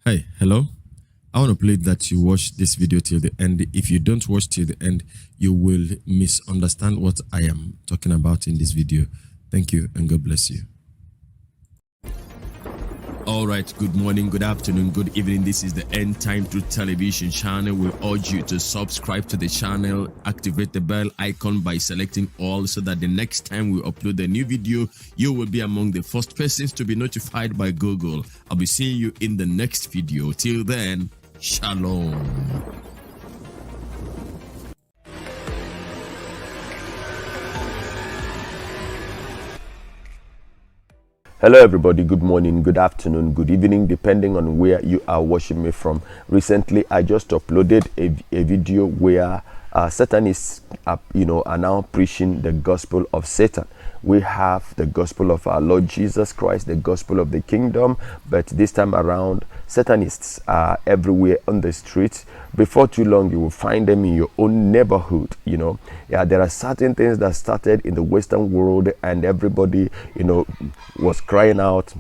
Hi, hello. I want to plead that you watch this video till the end. If you don't watch till the end, you will misunderstand what I am talking about in this video. Thank you and God bless you. All right, good morning, good afternoon, good evening. This is the End Time Truth Television channel. We urge you to subscribe to the channel, activate the bell icon by selecting all so that the next time we upload a new video, you will be among the first persons to be notified by Google. I'll be seeing you in the next video. Till then, shalom. Hello everybody, good morning, good afternoon, good evening, depending on where you are watching me from. Recently, I just uploaded a video where Satanists are now preaching the gospel of Satan. We have the gospel of our Lord Jesus Christ, the gospel of the kingdom, but this time around, Satanists are everywhere on the streets. Before too long, you will find them in your own neighborhood. There are certain things that started in the Western world, and everybody, was crying out,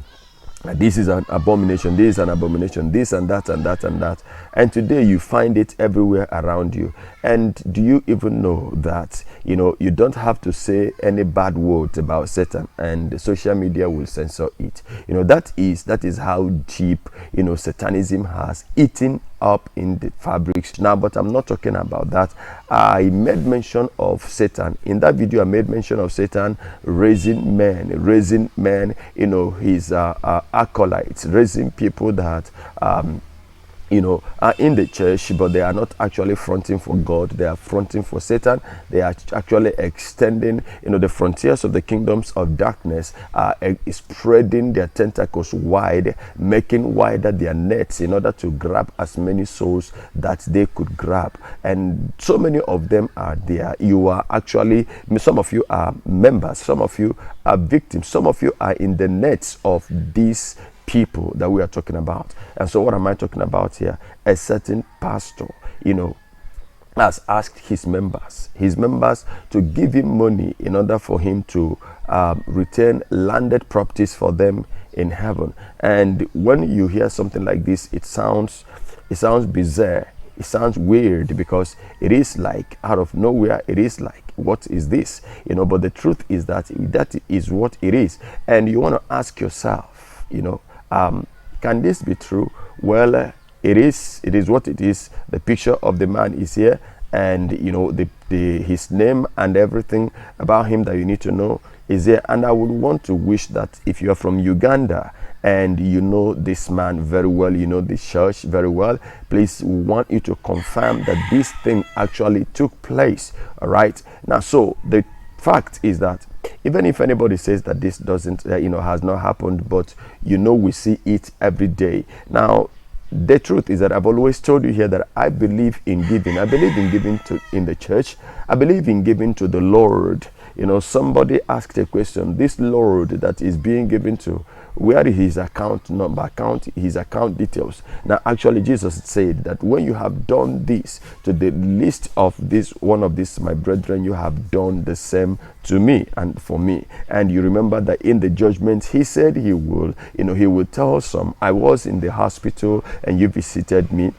this is an abomination, this is an abomination, this and that and that and that. And today you find it everywhere around you. And do you even know that, you don't have to say any bad words about Satan and social media will censor it. That is how deep, Satanism has eaten up in the fabrics now. But I'm not talking about that. I made mention of Satan in that video. I made mention of Satan raising men, his acolytes, raising people that are in the church, but they are not actually fronting for God. They are fronting for Satan. They are actually extending, the frontiers of the kingdoms of darkness, spreading their tentacles wide, making wider their nets in order to grab as many souls that they could grab. And so many of them are there. You are actually, some of you are members, some of you are victims, some of you are in the nets of these people that we are talking about. And so what am I talking about here? A certain pastor, has asked his members to give him money in order for him to return landed properties for them in heaven. And when you hear something like this, it sounds bizarre. It sounds weird because it is like out of nowhere. It is like, what is this? But the truth is that is what it is. And you want to ask yourself, can this be true? Well, it is what it is. The picture of the man is here, and his name and everything about him that you need to know is there. And I would want to wish that if you are from Uganda and you know this man very well, you know this church very well, please, we want you to confirm that this thing actually took place. All right. Now, so the fact is that even if anybody says that this doesn't, has not happened, but we see it every day. Now, the truth is that I've always told you here that I believe in giving. I believe in giving in the church. I believe in giving to the Lord. Somebody asked a question. This Lord that is being given to, where is his account number, his account details? Now, actually, Jesus said that when you have done this to the least of this, one of these, my brethren, you have done the same to me and for me. And you remember that in the judgment, he said he will tell some, I was in the hospital and you visited me.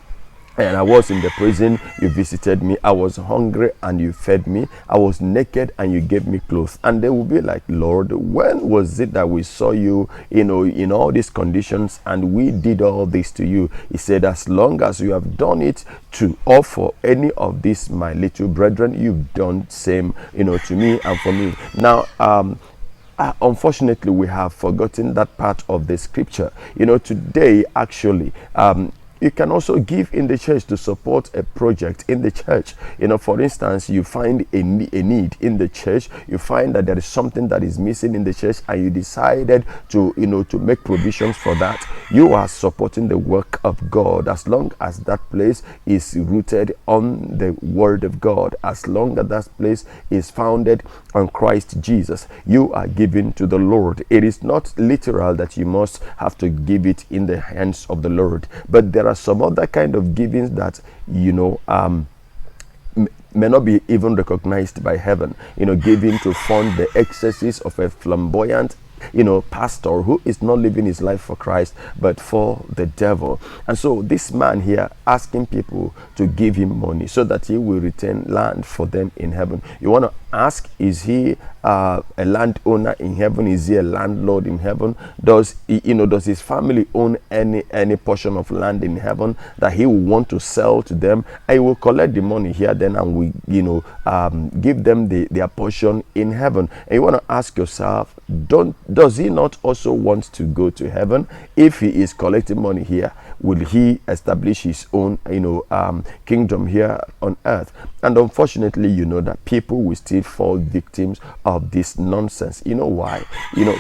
And I was in the prison, you visited me. I was hungry and you fed me. I was naked and you gave me clothes. And they will be like, Lord, when was it that we saw you, in all these conditions and we did all this to you? He said, as long as you have done it to or for any of these, my little brethren, you've done same, to me and for me. Now, unfortunately, we have forgotten that part of the scripture. Today, actually, you can also give in the church to support a project in the church. For instance, you find a need in the church. You find that there is something that is missing in the church, and you decided to make provisions for that. You are supporting the work of God as long as that place is rooted on the word of God. As long as that place is founded on Christ Jesus, you are giving to the Lord. It is not literal that you must have to give it in the hands of the Lord, but there are some other kind of givings that may not be even recognized by heaven. Giving to fund the excesses of a flamboyant pastor who is not living his life for Christ but for the devil. And so this man here asking people to give him money so that he will return land for them in heaven. You want to ask, is he a landowner in heaven? Is he a landlord in heaven? Does his family own any portion of land in heaven that he will want to sell to them? And he will collect the money here then, and we give them their portion in heaven. And you want to ask yourself, does he not also want to go to heaven? If he is collecting money here, will he establish his own kingdom here on earth? And unfortunately, that people will still fall victims of this nonsense. You know why?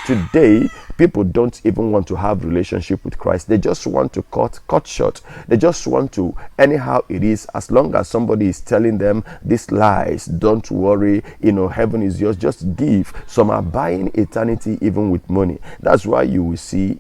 Today people don't even want to have relationship with Christ. They just want to cut short. They just want to, anyhow it is, as long as somebody is telling them these lies, don't worry, heaven is yours, just give. Some are buying eternity even with money. That's why you will see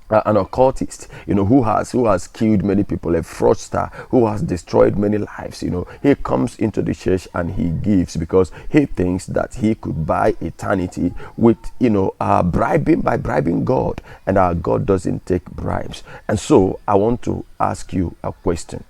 an occultist, who has killed many people, a fraudster who has destroyed many lives. He comes into the church and he gives because he thinks that he could buy eternity with bribing God, and our God doesn't take bribes. And so I want to ask you a question.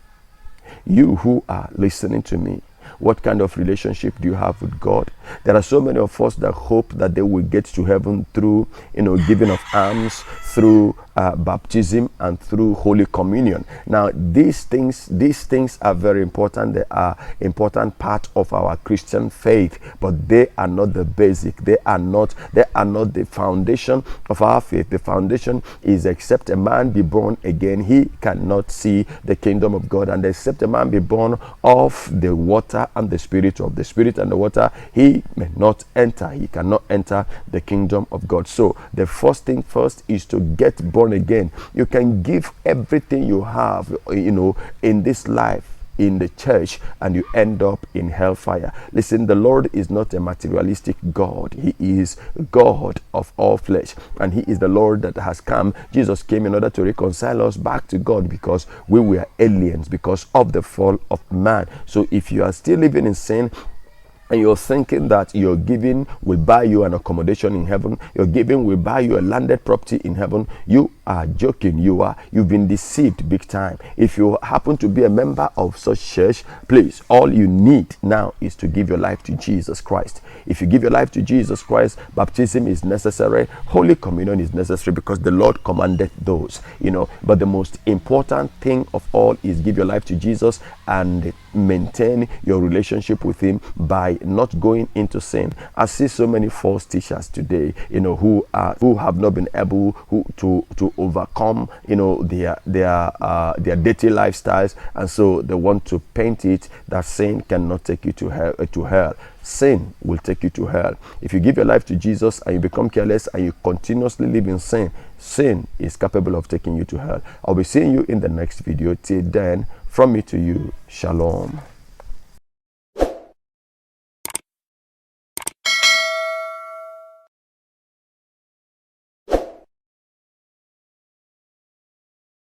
You who are listening to me, what kind of relationship do you have with God? There are so many of us that hope that they will get to heaven through, giving of alms, through baptism, and through Holy Communion. Now, these things are very important. They are important part of our Christian faith, but they are not the basic. They are not the foundation of our faith. The foundation is, except a man be born again, he cannot see the kingdom of God. And except a man be born of the water and the Spirit, of the Spirit and the water, he may not enter. He cannot enter the kingdom of God. So the first thing first is to get born again. You can give everything you have, in this life, in the church, and you end up in hellfire. Listen, the Lord is not a materialistic God. He is God of all flesh, and he is the Lord that has come. Jesus came in order to reconcile us back to God, because we were aliens because of the fall of man. So if you are still living in sin, and you're thinking that your giving will buy you an accommodation in heaven, your giving will buy you a landed property in heaven, you are joking. You've been deceived big time. If you happen to be a member of such church, please, all you need now is to give your life to Jesus Christ. If you give your life to Jesus Christ, baptism is necessary, Holy Communion is necessary, because the Lord commanded those, But the most important thing of all is give your life to Jesus and maintain your relationship with him by not going into sin. I see so many false teachers today, who have not been able to overcome, their dirty lifestyles, and so they want to paint it that sin cannot take you to hell. Sin will take you to hell. If you give your life to Jesus and you become careless and you continuously live in sin, sin is capable of taking you to hell. I'll be seeing you in the next video. Till then, from me to you, shalom.